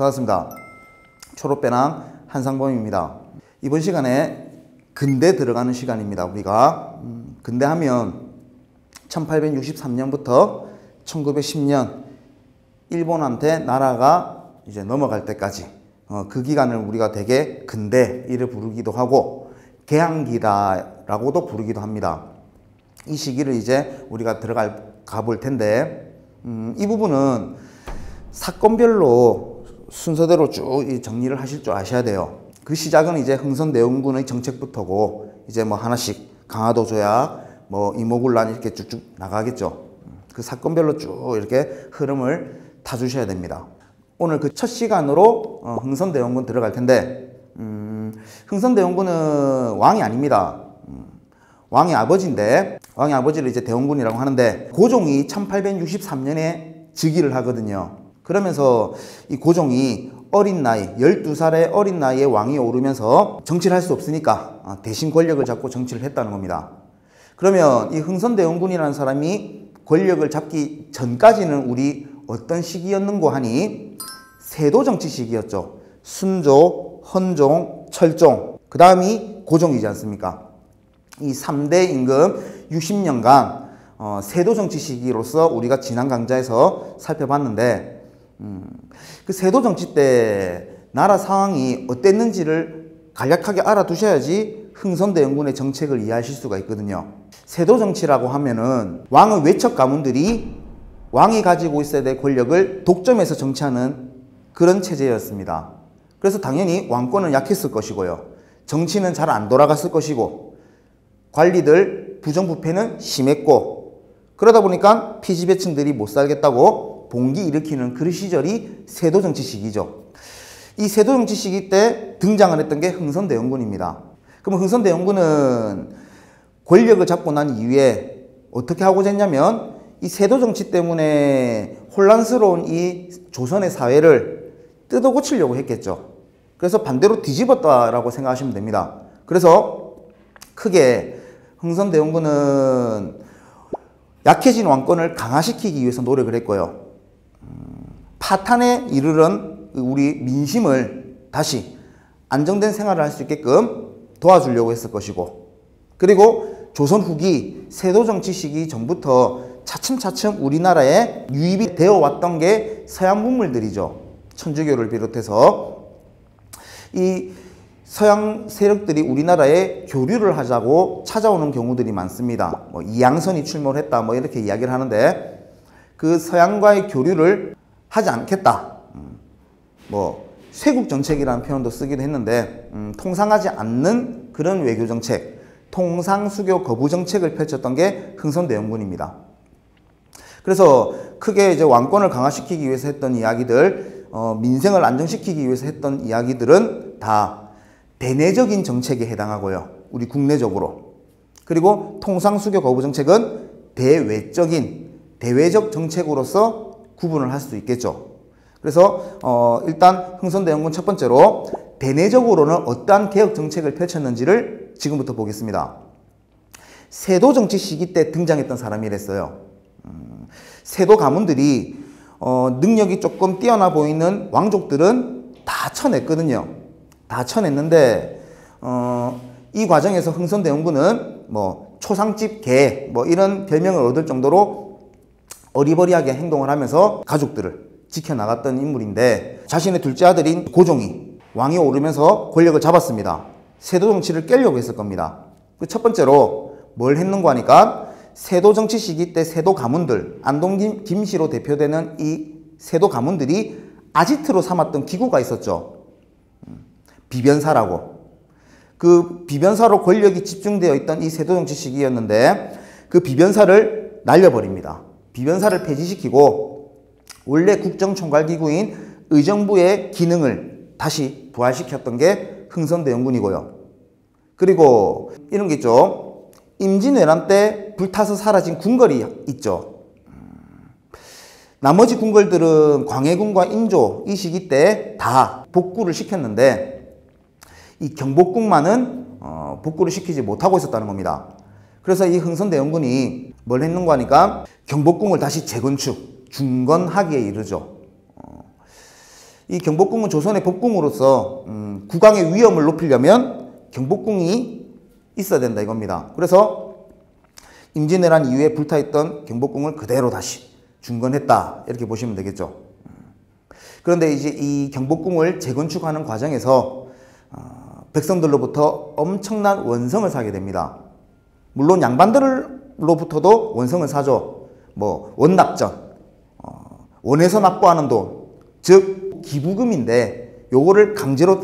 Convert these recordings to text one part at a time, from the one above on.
반갑습니다. 초록배낭 한상범입니다. 이번 시간에 근대 들어가는 시간입니다. 우리가 근대하면 1863년부터 1910년 일본한테 나라가 이제 넘어갈 때까지 그 기간을 우리가 대개 근대 이를 부르기도 하고 개항기다라고도 부르기도 합니다. 이 시기를 이제 우리가 가볼 텐데 이 부분은 사건별로 순서대로 쭉 정리를 하실 줄 아셔야 돼요. 그 시작은 이제 흥선대원군의 정책부터고 이제 뭐 하나씩 강화도 조약, 뭐 이모군란 이렇게 쭉쭉 나가겠죠. 그 사건별로 쭉 이렇게 흐름을 타주셔야 됩니다. 오늘 그 첫 시간으로 흥선대원군 들어갈 텐데 흥선대원군은 왕이 아닙니다. 왕의 아버지인데 왕의 아버지를 이제 대원군이라고 하는데 고종이 1863년에 즉위를 하거든요. 그러면서 이 고종이 어린 나이, 12살의 어린 나이에 왕이 오르면서 정치를 할 수 없으니까 대신 권력을 잡고 정치를 했다는 겁니다. 그러면 이 흥선대원군이라는 사람이 권력을 잡기 전까지는 우리 어떤 시기였는고 하니 세도정치 시기였죠. 순조, 헌종, 철종, 그 다음이 고종이지 않습니까? 이 3대 임금 60년간 세도정치 시기로서 우리가 지난 강좌에서 살펴봤는데 그 세도정치 때 나라 상황이 어땠는지를 간략하게 알아두셔야지 흥선대원군의 정책을 이해하실 수가 있거든요. 세도정치라고 하면은 왕의 외척 가문들이 왕이 가지고 있어야 될 권력을 독점해서 정치하는 그런 체제였습니다. 그래서 당연히 왕권은 약했을 것이고요. 정치는 잘 안 돌아갔을 것이고 관리들 부정부패는 심했고 그러다 보니까 피지배층들이 못 살겠다고 봉기 일으키는 그 시절이 세도정치 시기죠. 이 세도정치 시기 때 등장을 했던 게 흥선대원군입니다. 그럼 흥선대원군은 권력을 잡고 난 이후에 어떻게 하고자 했냐면 이 세도정치 때문에 혼란스러운 이 조선의 사회를 뜯어 고치려고 했겠죠. 그래서 반대로 뒤집었다라고 생각하시면 됩니다. 그래서 크게 흥선대원군은 약해진 왕권을 강화시키기 위해서 노력을 했고요. 파탄에 이르는 우리 민심을 다시 안정된 생활을 할 수 있게끔 도와주려고 했을 것이고 그리고 조선 후기 세도정치 시기 전부터 차츰차츰 우리나라에 유입이 되어 왔던 게 서양 문물들이죠. 천주교를 비롯해서 이 서양 세력들이 우리나라에 교류를 하자고 찾아오는 경우들이 많습니다. 뭐 이양선이 출몰을 했다 뭐 이렇게 이야기를 하는데 그 서양과의 교류를 하지 않겠다. 뭐 쇄국정책이라는 표현도 쓰기도 했는데 통상하지 않는 그런 외교정책, 통상수교 거부정책을 펼쳤던 게 흥선대원군입니다. 그래서 크게 이제 왕권을 강화시키기 위해서 했던 이야기들, 민생을 안정시키기 위해서 했던 이야기들은 다 대내적인 정책에 해당하고요. 우리 국내적으로. 그리고 통상수교 거부정책은 대외적 정책으로서 구분을 할 수 있겠죠. 그래서 일단 흥선대원군 첫 번째로 대내적으로는 어떠한 개혁 정책을 펼쳤는지를 지금부터 보겠습니다. 세도정치 시기 때 등장했던 사람이랬어요. 세도 가문들이 능력이 조금 뛰어나 보이는 왕족들은 다 쳐냈거든요. 다 쳐냈는데 이 과정에서 흥선대원군은 뭐 초상집 개 뭐 이런 별명을 얻을 정도로 어리버리하게 행동을 하면서 가족들을 지켜나갔던 인물인데 자신의 둘째 아들인 고종이 왕이 오르면서 권력을 잡았습니다. 세도정치를 깨려고 했을 겁니다. 그 첫 번째로 뭘 했는고 하니까 세도정치 시기 때 세도 가문들, 안동 김씨로 대표되는 이 세도 가문들이 아지트로 삼았던 기구가 있었죠. 비변사라고. 그 비변사로 권력이 집중되어 있던 이 세도정치 시기였는데 그 비변사를 날려버립니다. 비변사를 폐지시키고 원래 국정총괄기구인 의정부의 기능을 다시 부활시켰던 게 흥선대원군이고요. 그리고 이런 게 있죠. 임진왜란 때 불타서 사라진 궁궐이 있죠. 나머지 궁궐들은 광해군과 인조 이 시기 때 다 복구를 시켰는데 이 경복궁만은 복구를 시키지 못하고 있었다는 겁니다. 그래서 이 흥선대원군이 뭘 했는가 하니까 경복궁을 다시 재건축, 중건하기에 이르죠. 이 경복궁은 조선의 법궁으로서 국왕의 위엄을 높이려면 경복궁이 있어야 된다 이겁니다. 그래서 임진왜란 이후에 불타있던 경복궁을 그대로 다시 중건했다 이렇게 보시면 되겠죠. 그런데 이제 이 경복궁을 재건축하는 과정에서 백성들로부터 엄청난 원성을 사게 됩니다. 물론 양반들로부터도 원성을 사죠. 뭐 원납전, 원에서 납부하는 돈, 즉 기부금인데 요거를 강제로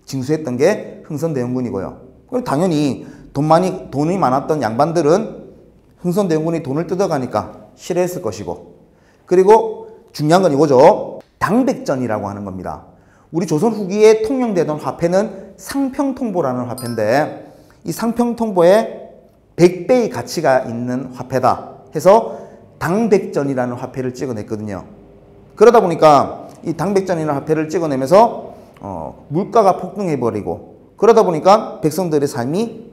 징수했던 게 흥선대원군이고요. 그리고 당연히 돈이 많았던 양반들은 흥선대원군이 돈을 뜯어가니까 싫어했을 것이고, 그리고 중요한 건 이거죠. 당백전이라고 하는 겁니다. 우리 조선 후기에 통용되던 화폐는 상평통보라는 화폐인데 이 상평통보에 100배의 가치가 있는 화폐다 해서 당백전이라는 화폐를 찍어냈거든요. 그러다 보니까 이 당백전이라는 화폐를 찍어내면서 물가가 폭등해버리고, 그러다 보니까 백성들의 삶이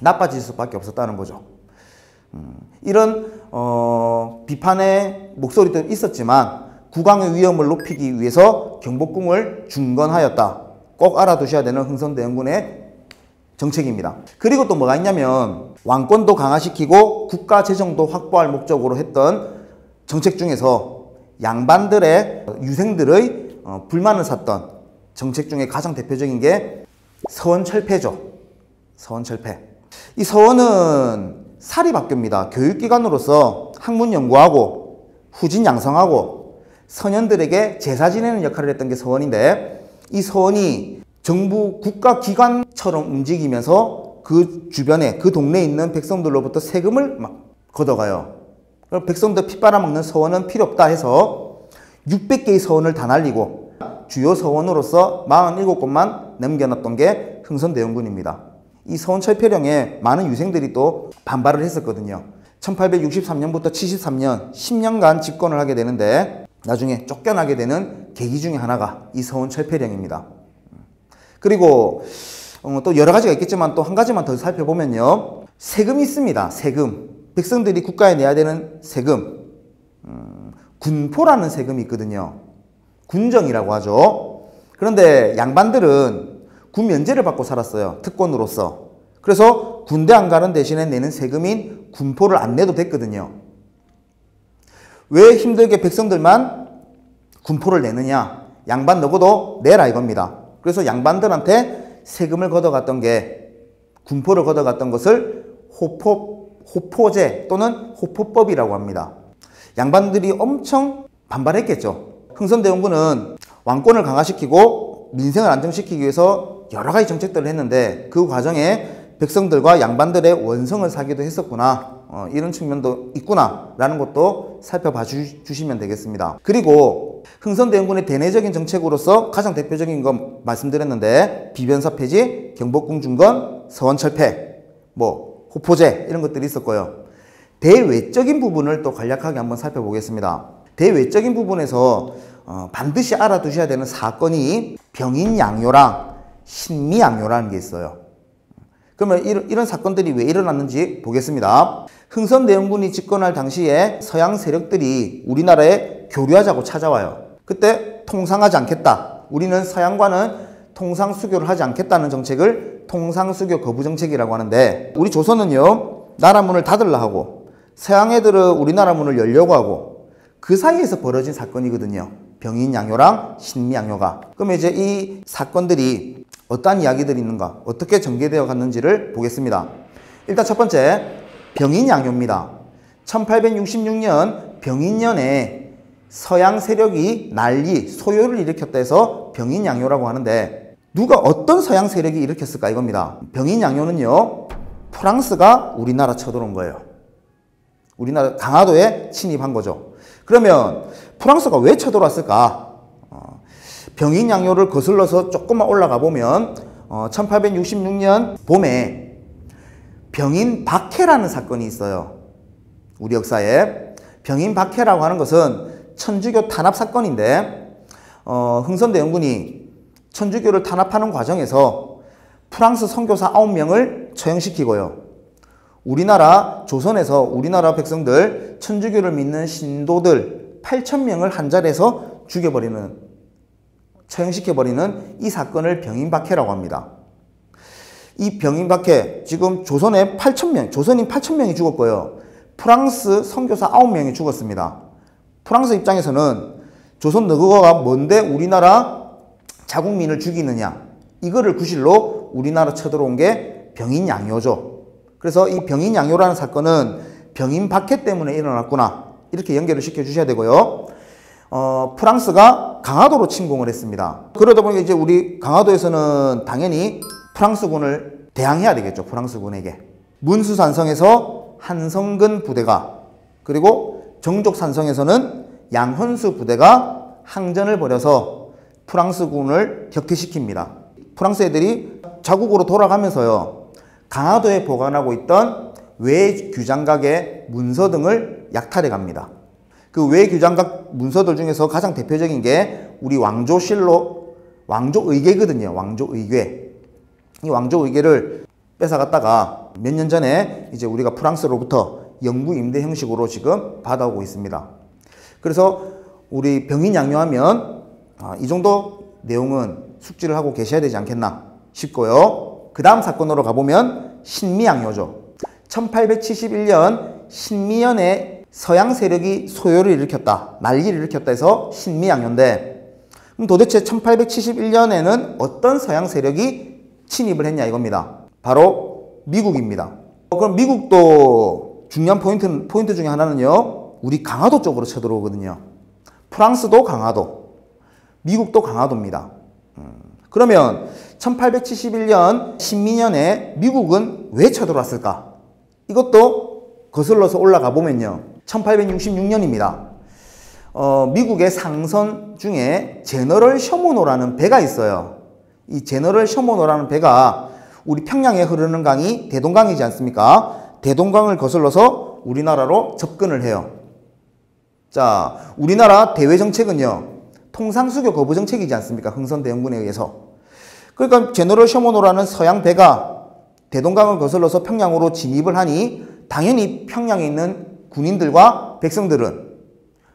나빠질 수밖에 없었다는 거죠. 이런 비판의 목소리도 있었지만 국왕의 위엄을 높이기 위해서 경복궁을 중건하였다. 꼭 알아두셔야 되는 흥선대원군의 정책입니다. 그리고 또 뭐가 있냐면 왕권도 강화시키고 국가 재정도 확보할 목적으로 했던 정책 중에서 양반들의 유생들의 불만을 샀던 정책 중에 가장 대표적인 게 서원철폐죠. 서원철폐. 이 서원은 사립학교입니다. 교육기관으로서 학문 연구하고 후진 양성하고 서년들에게 제사 지내는 역할을 했던 게 서원인데, 이 서원이 정부 국가기관처럼 움직이면서 그 주변에 그 동네에 있는 백성들로부터 세금을 막 걷어가요. 백성들 피 빨아먹는 서원은 필요 없다 해서 600개의 서원을 다 날리고 주요 서원으로서 47곳만 남겨놨던 게 흥선대원군입니다. 이 서원철폐령에 많은 유생들이 또 반발을 했었거든요. 1863년부터 73년 10년간 집권을 하게 되는데 나중에 쫓겨나게 되는 계기 중에 하나가 이 서원철폐령입니다. 그리고 또 여러 가지가 있겠지만 또 한 가지만 더 살펴보면요. 세금이 있습니다. 세금. 백성들이 국가에 내야 되는 세금. 군포라는 세금이 있거든요. 군정이라고 하죠. 그런데 양반들은 군 면제를 받고 살았어요. 특권으로서. 그래서 군대 안 가는 대신에 내는 세금인 군포를 안 내도 됐거든요. 왜 힘들게 백성들만 군포를 내느냐? 양반 너고도 내라 이겁니다. 그래서 양반들한테 세금을 걷어갔던 게, 군포를 걷어갔던 것을 호포제 또는 호포법이라고 합니다. 양반들이 엄청 반발했겠죠. 흥선대원군은 왕권을 강화시키고 민생을 안정시키기 위해서 여러 가지 정책들을 했는데 그 과정에 백성들과 양반들의 원성을 사기도 했었구나, 이런 측면도 있구나 라는 것도 살펴봐 주시면 되겠습니다. 그리고 흥선대원군의 대내적인 정책으로서 가장 대표적인 건 말씀드렸는데 비변사 폐지, 경복궁 중건, 서원철폐, 호포제 이런 것들이 있었고요. 대외적인 부분을 또 간략하게 한번 살펴보겠습니다. 대외적인 부분에서 반드시 알아두셔야 되는 사건이 병인양요랑 신미양요라는 게 있어요. 그러면 이런 사건들이 왜 일어났는지 보겠습니다. 흥선대원군이 집권할 당시에 서양 세력들이 우리나라에 교류하자고 찾아와요. 그때 통상하지 않겠다. 우리는 서양과는 통상수교를 하지 않겠다는 정책을 통상수교 거부 정책이라고 하는데, 우리 조선은요 나라 문을 닫으려 하고 서양 애들은 우리나라 문을 열려고 하고 그 사이에서 벌어진 사건이거든요. 병인양요랑 신미양요가. 그러면 이제 이 사건들이 어떠한 이야기들이 있는가, 어떻게 전개되어 갔는지를 보겠습니다. 일단 첫 번째, 병인양요입니다. 1866년 병인년에 서양 세력이 소요를 일으켰다 해서 병인양요라고 하는데, 누가 어떤 서양 세력이 일으켰을까 이겁니다. 병인양요는요, 프랑스가 우리나라 쳐들어온 거예요. 우리나라 강화도에 침입한 거죠. 그러면 프랑스가 왜 쳐들어왔을까? 병인양요를 거슬러서 조금만 올라가 보면 1866년 봄에 병인박해라는 사건이 있어요. 우리 역사에. 병인박해라고 하는 것은 천주교 탄압 사건인데, 흥선대원군이 천주교를 탄압하는 과정에서 프랑스 선교사 9명을 처형시키고요. 우리나라 조선에서 우리나라 백성들, 천주교를 믿는 신도들 8,000명을 한 자리에서 죽여버리는 처형시켜버리는 이 사건을 병인박해라고 합니다. 이 병인박해, 지금 조선에 8,000명, 조선인 8,000명이 죽었고요. 프랑스 선교사 9명이 죽었습니다. 프랑스 입장에서는 조선 너그가 뭔데 우리나라 자국민을 죽이느냐, 이거를 구실로 우리나라 쳐들어온 게 병인양요죠. 그래서 이 병인양요라는 사건은 병인박해 때문에 일어났구나, 이렇게 연결을 시켜주셔야 되고요. 프랑스가 강화도로 침공을 했습니다. 그러다 보니까 이제 우리 강화도에서는 당연히 프랑스군을 대항해야 되겠죠. 프랑스군에게. 문수산성에서 한성근 부대가, 그리고 정족산성에서는 양헌수 부대가 항전을 벌여서 프랑스군을 격퇴시킵니다. 프랑스 애들이 자국으로 돌아가면서요, 강화도에 보관하고 있던 외규장각의 문서 등을 약탈해 갑니다. 그 외규장각 문서들 중에서 가장 대표적인 게 우리 왕조실록, 왕조의궤거든요. 왕조의궤. 이 왕조의궤를 뺏어갔다가 몇 년 전에 이제 우리가 프랑스로부터 영구 임대 형식으로 지금 받아오고 있습니다. 그래서 우리 병인양요하면 이 정도 내용은 숙지를 하고 계셔야 되지 않겠나 싶고요. 그 다음 사건으로 가보면 신미양요죠. 1871년 신미연에 서양 세력이 소요를 일으켰다, 난리를 일으켰다 해서 신미양요인데, 그럼 도대체 1871년에는 어떤 서양 세력이 침입을 했냐 이겁니다. 바로 미국입니다. 그럼 미국도 중요한 포인트 중에 하나는요, 우리 강화도 쪽으로 쳐들어오거든요. 프랑스도 강화도, 미국도 강화도입니다. 그러면 1871년 신미년에 미국은 왜 쳐들어왔을까? 이것도 거슬러서 올라가 보면요, 1866년입니다. 미국의 상선 중에 제너럴 셔모노라는 배가 있어요. 이 제너럴 셔모노라는 배가 우리 평양에 흐르는 강이 대동강이지 않습니까? 대동강을 거슬러서 우리나라로 접근을 해요. 자, 우리나라 대외 정책은요, 통상수교 거부 정책이지 않습니까? 흥선대원군에 의해서. 그러니까 제너럴 셔모노라는 서양 배가 대동강을 거슬러서 평양으로 진입을 하니 당연히 평양에 있는 군인들과 백성들은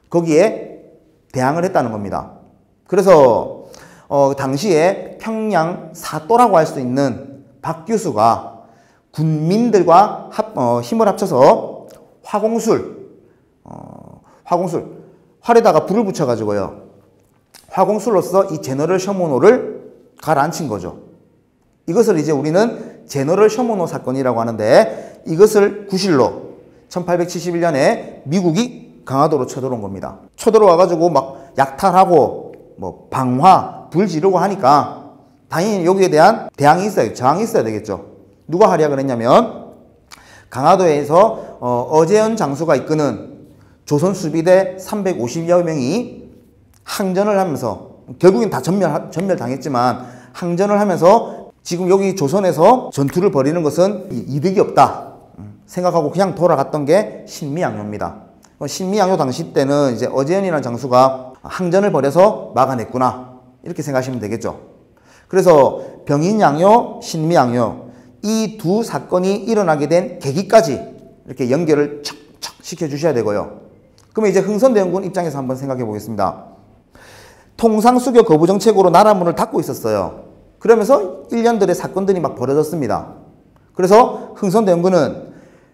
거기에 대항을 했다는 겁니다. 그래서 당시에 평양 사또라고 할 수 있는 박 교수가 군민들과 힘을 합쳐서 활에다가 불을 붙여가지고요, 화공술로서 이 제너럴 셔모노를 가라앉힌 거죠. 이것을 이제 우리는 제너럴 셔모노 사건이라고 하는데, 이것을 구실로 1871년에 미국이 강화도로 쳐들어온 겁니다. 쳐들어와가지고 막 약탈하고 뭐 방화, 불 지르고 하니까 당연히 여기에 대한 대항이 있어야, 저항이 있어야 되겠죠. 누가 활약을 했냐면, 강화도에서 어제연 장수가 이끄는 조선수비대 350여 명이 항전을 하면서, 결국엔 다 전멸당했지만 항전을 하면서 지금 여기 조선에서 전투를 벌이는 것은 이득이 없다 생각하고 그냥 돌아갔던 게 신미양요입니다. 신미양요 당시 때는 이제 어제연이라는 장수가 항전을 벌여서 막아냈구나, 이렇게 생각하시면 되겠죠. 그래서 병인양요, 신미양요, 이 두 사건이 일어나게 된 계기까지 이렇게 연결을 척척 시켜주셔야 되고요. 그러면 이제 흥선대원군 입장에서 한번 생각해 보겠습니다. 통상수교 거부 정책으로 나라 문을 닫고 있었어요. 그러면서 1년들의 사건들이 막 벌어졌습니다. 그래서 흥선대원군은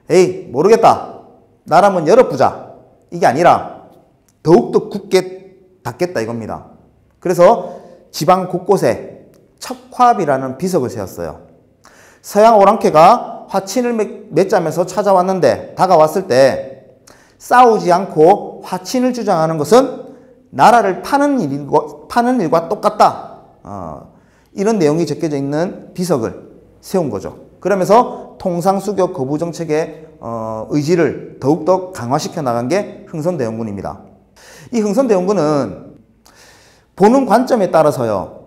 에이 모르겠다, 나라 문 열어보자, 이게 아니라 더욱더 굳게 닫겠다 이겁니다. 그래서 지방 곳곳에 척화비라는 비석을 세웠어요. 서양 오랑캐가 화친을 맺자면서 찾아왔는데, 다가왔을 때 싸우지 않고 화친을 주장하는 것은 나라를 파는 일과 똑같다, 이런 내용이 적혀져 있는 비석을 세운 거죠. 그러면서 통상수교 거부 정책의 의지를 더욱더 강화시켜 나간 게 흥선대원군입니다. 이 흥선대원군은 보는 관점에 따라서요,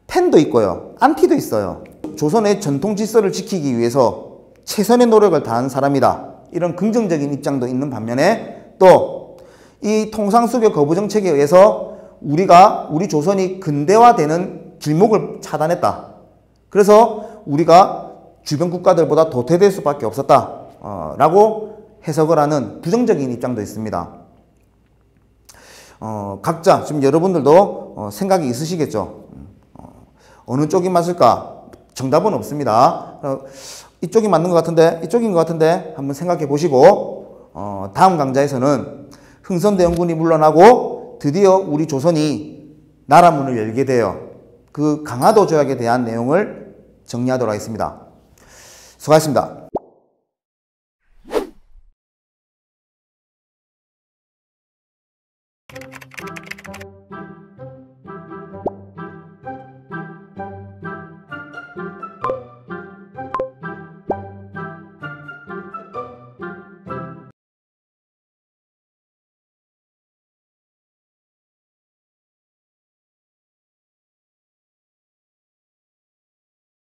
팬도 있고요, 안티도 있어요. 조선의 전통 질서를 지키기 위해서 최선의 노력을 다한 사람이다, 이런 긍정적인 입장도 있는 반면에, 또 이 통상수교 거부 정책에 의해서 우리 조선이 근대화되는 길목을 차단했다, 그래서 우리가 주변 국가들보다 도태될 수밖에 없었다 라고 해석을 하는 부정적인 입장도 있습니다. 각자 지금 여러분들도 생각이 있으시겠죠. 어느 쪽이 맞을까? 정답은 없습니다. 이쪽이 맞는 것 같은데, 이쪽인 것 같은데 한번 생각해 보시고 다음 강좌에서는 흥선대원군이 물러나고 드디어 우리 조선이 나라문을 열게 되어 그 강화도 조약에 대한 내용을 정리하도록 하겠습니다. 수고하셨습니다.